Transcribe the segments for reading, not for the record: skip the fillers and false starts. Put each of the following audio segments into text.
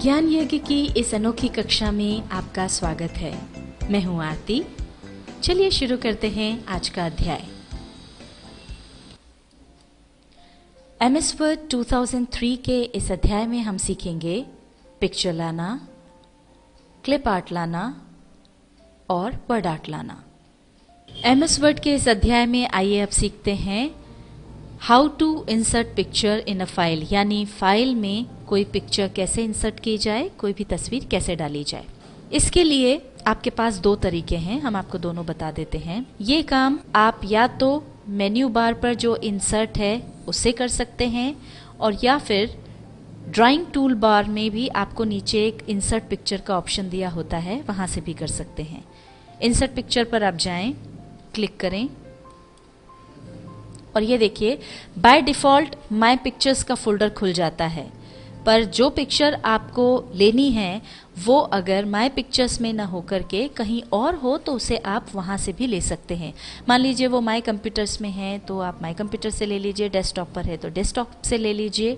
ज्ञान यज्ञ की इस अनोखी कक्षा में आपका स्वागत है। मैं हूं आरती। चलिए शुरू करते हैं आज का अध्याय। MS वर्ड 2003 के इस अध्याय में हम सीखेंगे पिक्चर लाना, क्लिप आर्ट लाना और वर्ड आर्ट लाना। MS वर्ड के इस अध्याय में आइए अब सीखते हैं how to insert picture in a file, यानी फाइल में कोई पिक्चर कैसे इंसर्ट की जाए, कोई भी तस्वीर कैसे डाली जाए। इसके लिए आपके पास दो तरीके हैं, हम आपको दोनों बता देते हैं। ये काम आप या तो मेन्यू बार पर जो इंसर्ट है उससे कर सकते हैं, और या फिर ड्राइंग टूल बार में भी आपको नीचे एक इंसर्ट पिक्चर का ऑप्शन दिया होता है, वहां से भी कर सकते हैं। इंसर्ट पिक्चर पर आप जाएं, क्लिक करें और ये देखिए बाय डिफॉल्ट माय पिक्चर्स का फोल्डर खुल जाता है। पर जो पिक्चर आपको लेनी है वो अगर माय पिक्चर्स में ना होकर के कहीं और हो तो उसे आप वहां से भी ले सकते हैं। मान लीजिए वो माय कंप्यूटर्स में है तो आप माय कंप्यूटर से ले लीजिए, डेस्कटॉप पर है तो डेस्कटॉप से ले लीजिए,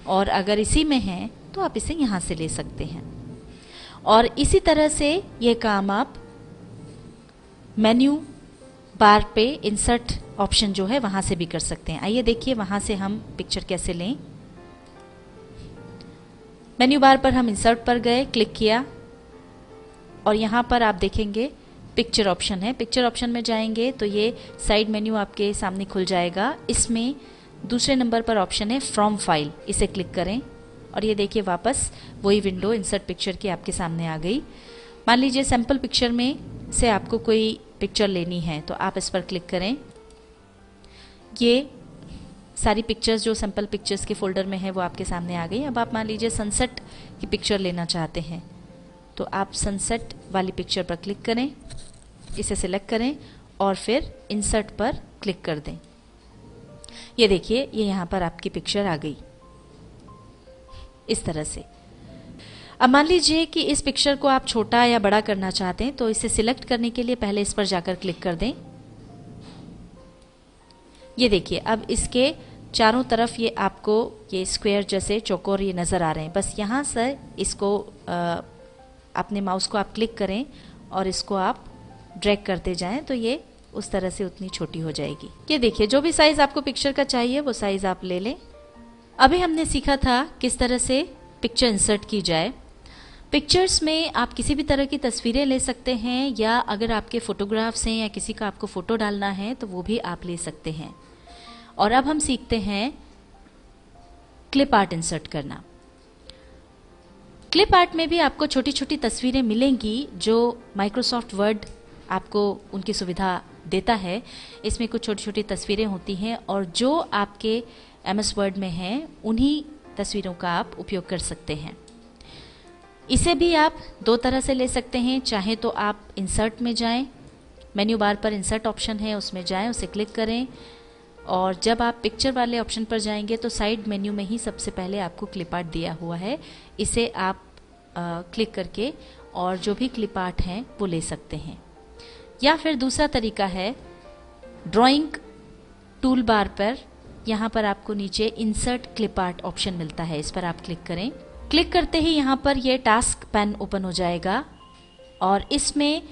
और अगर इसी में है तो आप इसे यहाँ से ले सकते हैं। और इसी तरह से ये काम आप मेन्यू बार पे इंसर्ट ऑप्शन जो है वहां से भी कर सकते हैं। आइए देखिए वहां से हम पिक्चर कैसे लें। मेन्यू बार पर हम इंसर्ट पर गए, क्लिक किया और यहाँ पर आप देखेंगे पिक्चर ऑप्शन है। पिक्चर ऑप्शन में जाएंगे तो ये साइड मेन्यू आपके सामने खुल जाएगा। इसमें दूसरे नंबर पर ऑप्शन है फ्रॉम फाइल, इसे क्लिक करें और ये देखिए वापस वही विंडो इंसर्ट पिक्चर की आपके सामने आ गई। मान लीजिए सैंपल पिक्चर में से आपको कोई पिक्चर लेनी है तो आप इस पर क्लिक करें। ये सारी पिक्चर्स जो सैंपल पिक्चर्स के फोल्डर में है वो आपके सामने आ गई। अब आप मान लीजिए सनसेट की पिक्चर लेना चाहते हैं तो आप सनसेट वाली पिक्चर पर क्लिक करें, इसे सिलेक्ट करें और फिर इंसर्ट पर क्लिक कर दें। ये देखिए ये यहाँ पर आपकी पिक्चर आ गई इस तरह से। अब मान लीजिए कि इस पिक्चर को आप छोटा या बड़ा करना चाहते हैं तो इसे सिलेक्ट करने के लिए पहले इस पर जाकर क्लिक कर दें। ये देखिए अब इसके चारों तरफ ये आपको ये स्क्वायर जैसे चौकोर ये नज़र आ रहे हैं। बस यहाँ से इसको अपने माउस को आप क्लिक करें और इसको आप ड्रैग करते जाएं तो ये उस तरह से उतनी छोटी हो जाएगी। ये देखिए जो भी साइज़ आपको पिक्चर का चाहिए वो साइज़ आप ले लें। अभी हमने सीखा था किस तरह से पिक्चर इंसर्ट की जाए। पिक्चर्स में आप किसी भी तरह की तस्वीरें ले सकते हैं, या अगर आपके फोटोग्राफ्स हैं या किसी का आपको फ़ोटो डालना है तो वो भी आप ले सकते हैं। और अब हम सीखते हैं क्लिप आर्ट इंसर्ट करना। क्लिप आर्ट में भी आपको छोटी छोटी तस्वीरें मिलेंगी जो माइक्रोसॉफ्ट वर्ड आपको उनकी सुविधा देता है। इसमें कुछ छोटी छोटी तस्वीरें होती हैं और जो आपके MS वर्ड में हैं उन्हीं तस्वीरों का आप उपयोग कर सकते हैं। इसे भी आप दो तरह से ले सकते हैं। चाहे तो आप इंसर्ट में जाएं, मेन्यू बार पर इंसर्ट ऑप्शन है उसमें जाएं, उसे क्लिक करें और जब आप पिक्चर वाले ऑप्शन पर जाएंगे तो साइड मेन्यू में ही सबसे पहले आपको क्लिप आर्ट दिया हुआ है, इसे आप क्लिक करके और जो भी क्लिप आर्ट हैं वो ले सकते हैं। या फिर दूसरा तरीका है ड्राइंग टूल बार पर, यहाँ पर आपको नीचे इंसर्ट क्लिप आर्ट ऑप्शन मिलता है, इस पर आप क्लिक करें। क्लिक करते ही यहाँ पर ये टास्क पैन ओपन हो जाएगा और इसमें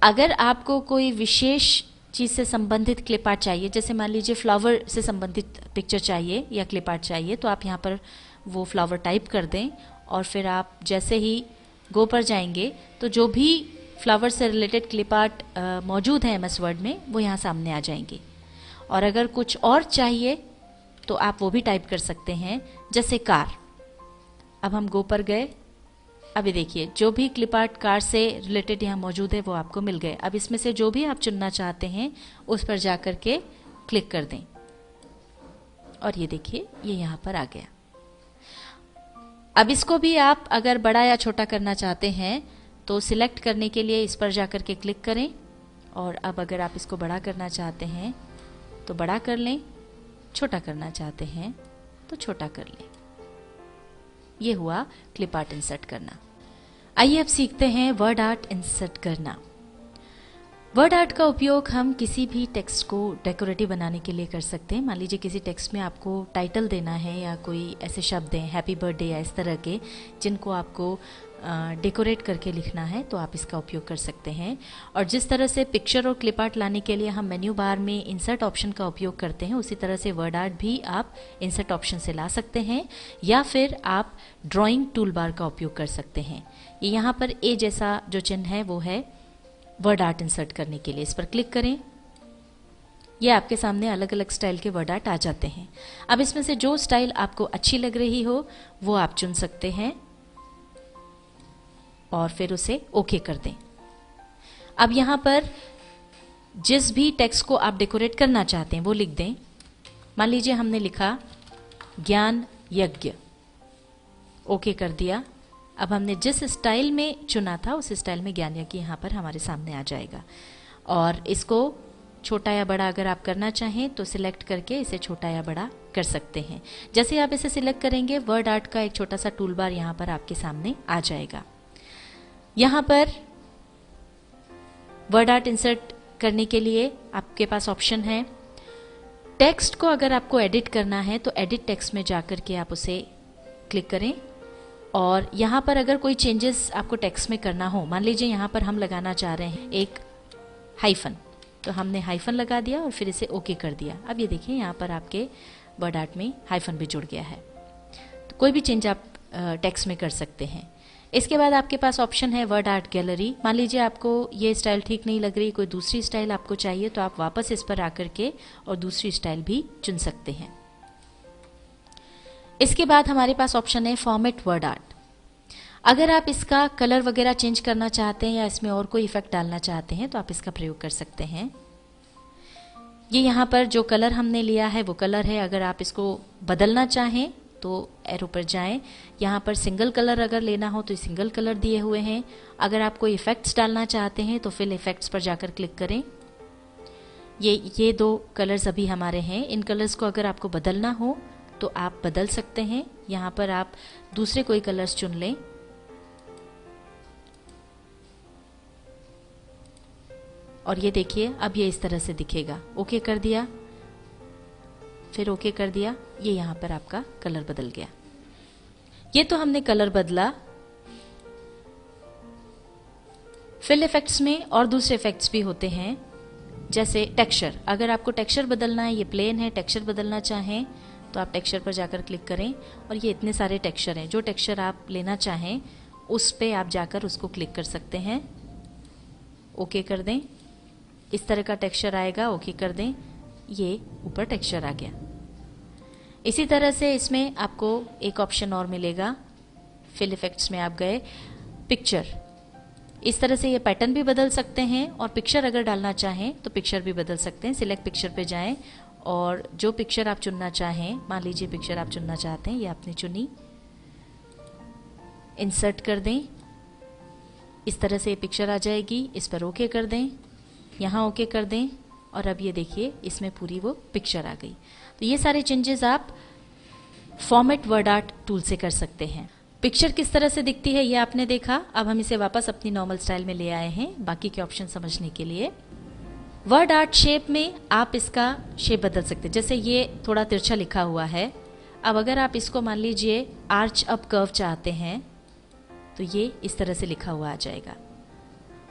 अगर आपको कोई विशेष चीज़ से संबंधित क्लिप आर्ट चाहिए, जैसे मान लीजिए फ्लावर से संबंधित पिक्चर चाहिए या क्लिप आर्ट चाहिए, तो आप यहाँ पर वो फ्लावर टाइप कर दें और फिर आप जैसे ही गो पर जाएंगे तो जो भी फ्लावर से रिलेटेड क्लिप आर्ट मौजूद है MS वर्ड में वो यहाँ सामने आ जाएंगे। और अगर कुछ और चाहिए तो आप वो भी टाइप कर सकते हैं, जैसे कार। अब हम गो पर गए, अभी देखिए जो भी क्लिप आर्ट कार से रिलेटेड यहाँ मौजूद है वो आपको मिल गए। अब इसमें से जो भी आप चुनना चाहते हैं उस पर जाकर के क्लिक कर दें और ये देखिए ये यहाँ पर आ गया। अब इसको भी आप अगर बड़ा या छोटा करना चाहते हैं तो सिलेक्ट करने के लिए इस पर जाकर के क्लिक करें, और अब अगर आप इसको बड़ा करना चाहते हैं तो बड़ा कर लें, छोटा करना चाहते हैं तो छोटा कर लें। ये हुआ क्लिप आर्ट इंसर्ट करना। आइए अब सीखते हैं वर्ड आर्ट इंसर्ट करना। वर्ड आर्ट का उपयोग हम किसी भी टेक्स्ट को डेकोरेटिव बनाने के लिए कर सकते हैं। मान लीजिए किसी टेक्स्ट में आपको टाइटल देना है या कोई ऐसे शब्द हैं हैप्पी बर्थडे या इस तरह के जिनको आपको डेकोरेट करके लिखना है, तो आप इसका उपयोग कर सकते हैं। और जिस तरह से पिक्चर और क्लिप आर्ट लाने के लिए हम मेन्यू बार में इंसर्ट ऑप्शन का उपयोग करते हैं, उसी तरह से वर्ड आर्ट भी आप इंसर्ट ऑप्शन से ला सकते हैं या फिर आप ड्राइंग टूल बार का उपयोग कर सकते हैं। ये यहाँ पर ए जैसा जो चिन्ह है वो है वर्ड आर्ट इंसर्ट करने के लिए। इस पर क्लिक करें, ये आपके सामने अलग अलग स्टाइल के वर्ड आर्ट आ जाते हैं। अब इसमें से जो स्टाइल आपको अच्छी लग रही हो वो आप चुन सकते हैं और फिर उसे ओके कर दें। अब यहाँ पर जिस भी टेक्स्ट को आप डेकोरेट करना चाहते हैं वो लिख दें। मान लीजिए हमने लिखा ज्ञान यज्ञ, ओके कर दिया। अब हमने जिस स्टाइल में चुना था उस स्टाइल में ज्ञान यज्ञ यहाँ पर हमारे सामने आ जाएगा। और इसको छोटा या बड़ा अगर आप करना चाहें तो सिलेक्ट करके इसे छोटा या बड़ा कर सकते हैं। जैसे आप इसे सिलेक्ट करेंगे वर्ड आर्ट का एक छोटा सा टूल बार यहाँ पर आपके सामने आ जाएगा। यहाँ पर वर्ड आर्ट इंसर्ट करने के लिए आपके पास ऑप्शन है। टेक्स्ट को अगर आपको एडिट करना है तो एडिट टेक्स्ट में जाकर के आप उसे क्लिक करें और यहाँ पर अगर कोई चेंजेस आपको टेक्स्ट में करना हो, मान लीजिए यहाँ पर हम लगाना चाह रहे हैं एक हाइफन, तो हमने हाइफन लगा दिया और फिर इसे ओके कर दिया। अब ये देखिए यहाँ पर आपके वर्ड आर्ट में हाइफन भी जुड़ गया है। तो कोई भी चेंज आप टेक्स्ट में कर सकते हैं। इसके बाद आपके पास ऑप्शन है वर्ड आर्ट गैलरी। मान लीजिए आपको ये स्टाइल ठीक नहीं लग रही, कोई दूसरी स्टाइल आपको चाहिए, तो आप वापस इस पर आकर के और दूसरी स्टाइल भी चुन सकते हैं। इसके बाद हमारे पास ऑप्शन है फॉर्मेट वर्ड आर्ट। अगर आप इसका कलर वगैरह चेंज करना चाहते हैं या इसमें और कोई इफेक्ट डालना चाहते हैं तो आप इसका प्रयोग कर सकते हैं। ये यहाँ पर जो कलर हमने लिया है वो कलर है। अगर आप इसको बदलना चाहें तो एरो पर जाएं। यहाँ पर सिंगल कलर अगर लेना हो तो सिंगल कलर दिए हुए हैं। अगर आप कोई इफेक्ट्स डालना चाहते हैं तो फिल इफेक्ट्स पर जाकर क्लिक करें। ये दो कलर्स अभी हमारे हैं। इन कलर्स को अगर आपको बदलना हो तो आप बदल सकते हैं। यहाँ पर आप दूसरे कोई कलर्स चुन लें और ये देखिए अब ये इस तरह से दिखेगा। ओके कर दिया, फिर ओके कर दिया, ये यहाँ पर आपका कलर बदल गया। ये तो हमने कलर बदला। फिल इफेक्ट्स में और दूसरे इफेक्ट्स भी होते हैं, जैसे टेक्सचर। अगर आपको टेक्सचर बदलना है, ये प्लेन है, टेक्सचर बदलना चाहें तो आप टेक्सचर पर जाकर क्लिक करें और ये इतने सारे टेक्सचर हैं। जो टेक्सचर आप लेना चाहें उस पे आप जाकर उसको क्लिक कर सकते हैं। ओके कर दें, इस तरह का टेक्सचर आएगा। ओके कर दें, ये ऊपर टेक्सचर आ गया। इसी तरह से इसमें आपको एक ऑप्शन और मिलेगा। फिल इफेक्ट्स में आप गए, पिक्चर। इस तरह से ये पैटर्न भी बदल सकते हैं और पिक्चर अगर डालना चाहें तो पिक्चर भी बदल सकते हैं। सिलेक्ट पिक्चर पे जाएं और जो पिक्चर आप चुनना चाहें, मान लीजिए पिक्चर आप चुनना चाहते हैं, ये आपने चुनी, इंसर्ट कर दें। इस तरह से ये पिक्चर आ जाएगी। इस पर ओके कर दें, यहाँ ओके कर दें और अब ये देखिए इसमें पूरी वो पिक्चर आ गई। तो ये सारे चेंजेस आप फॉर्मेट वर्ड आर्ट टूल से कर सकते हैं। पिक्चर किस तरह से दिखती है ये आपने देखा। अब हम इसे वापस अपनी नॉर्मल स्टाइल में ले आए हैं बाकी के ऑप्शन समझने के लिए। वर्ड आर्ट शेप में आप इसका शेप बदल सकते हैं। जैसे ये थोड़ा तिरछा लिखा हुआ है, अब अगर आप इसको मान लीजिए आर्च अप कर्व चाहते हैं तो ये इस तरह से लिखा हुआ आ जाएगा,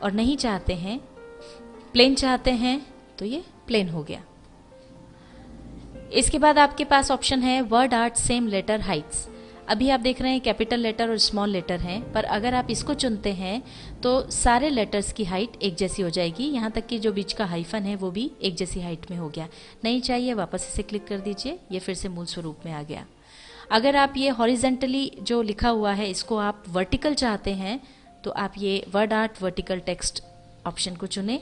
और नहीं चाहते हैं, प्लेन चाहते हैं तो ये प्लेन हो गया। इसके बाद आपके पास ऑप्शन है word art same letter heights. अभी आप देख रहे हैं कैपिटल लेटर और स्मॉल लेटर हैं, पर अगर आप इसको चुनते हैं तो सारे लेटर्स की हाइट एक जैसी हो जाएगी। यहाँ तक कि जो बीच का हाइफन है वो भी एक जैसी हाइट में हो गया। नहीं चाहिए, वापस इसे क्लिक कर दीजिए, ये फिर से मूल स्वरूप में आ गया। अगर आप ये हॉरिजेंटली जो लिखा हुआ है इसको आप वर्टिकल चाहते हैं तो आप ये word art vertical text option को चुनें,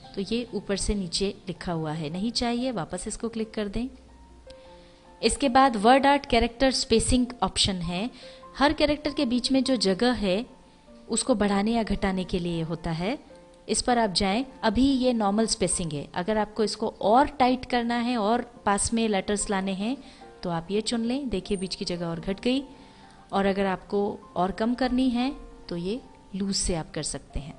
तो ये ऊपर से नीचे लिखा हुआ है। नहीं चाहिए, वापस इसको क्लिक कर दें। इसके बाद word art character spacing option है। हर कैरेक्टर के बीच में जो जगह है उसको बढ़ाने या घटाने के लिए होता है। इस पर आप जाएं। अभी ये नॉर्मल स्पेसिंग है। अगर आपको इसको और टाइट करना है और पास में लेटर्स लाने हैं तो आप ये चुन लें। देखिए बीच की जगह और घट गई। और अगर आपको और कम करनी है तो ये लूज से आप कर सकते हैं।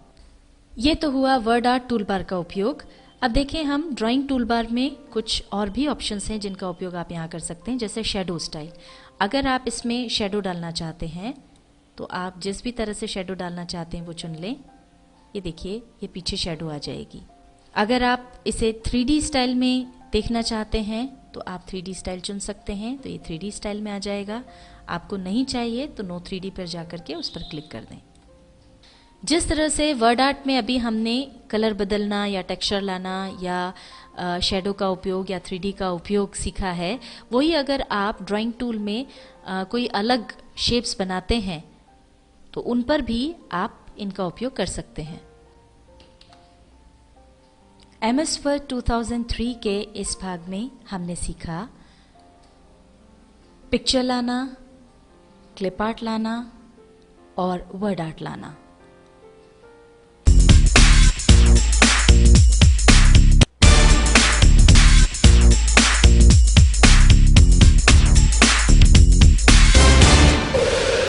ये तो हुआ वर्ड आर्ट टूल बार का उपयोग। अब देखें हम ड्राइंग टूल बार में कुछ और भी ऑप्शंस हैं जिनका उपयोग आप यहाँ कर सकते हैं, जैसे शेडो स्टाइल। अगर आप इसमें शेडो डालना चाहते हैं तो आप जिस भी तरह से शेडो डालना चाहते हैं वो चुन लें। ये देखिए, ये पीछे शेडो आ जाएगी। अगर आप इसे 3D स्टाइल में देखना चाहते हैं तो आप 3D स्टाइल चुन सकते हैं, तो ये 3D स्टाइल में आ जाएगा। आपको नहीं चाहिए तो नो 3D पर जाकर के उस पर क्लिक कर दें। जिस तरह से वर्ड आर्ट में अभी हमने कलर बदलना या टेक्सचर लाना या शेडो का उपयोग या 3D का उपयोग सीखा है, वही अगर आप ड्राइंग टूल में कोई अलग शेप्स बनाते हैं तो उन पर भी आप इनका उपयोग कर सकते हैं। MS वर्ड 2003 के इस भाग में हमने सीखा पिक्चर लाना, क्लिप आर्ट लाना और वर्ड आर्ट लाना।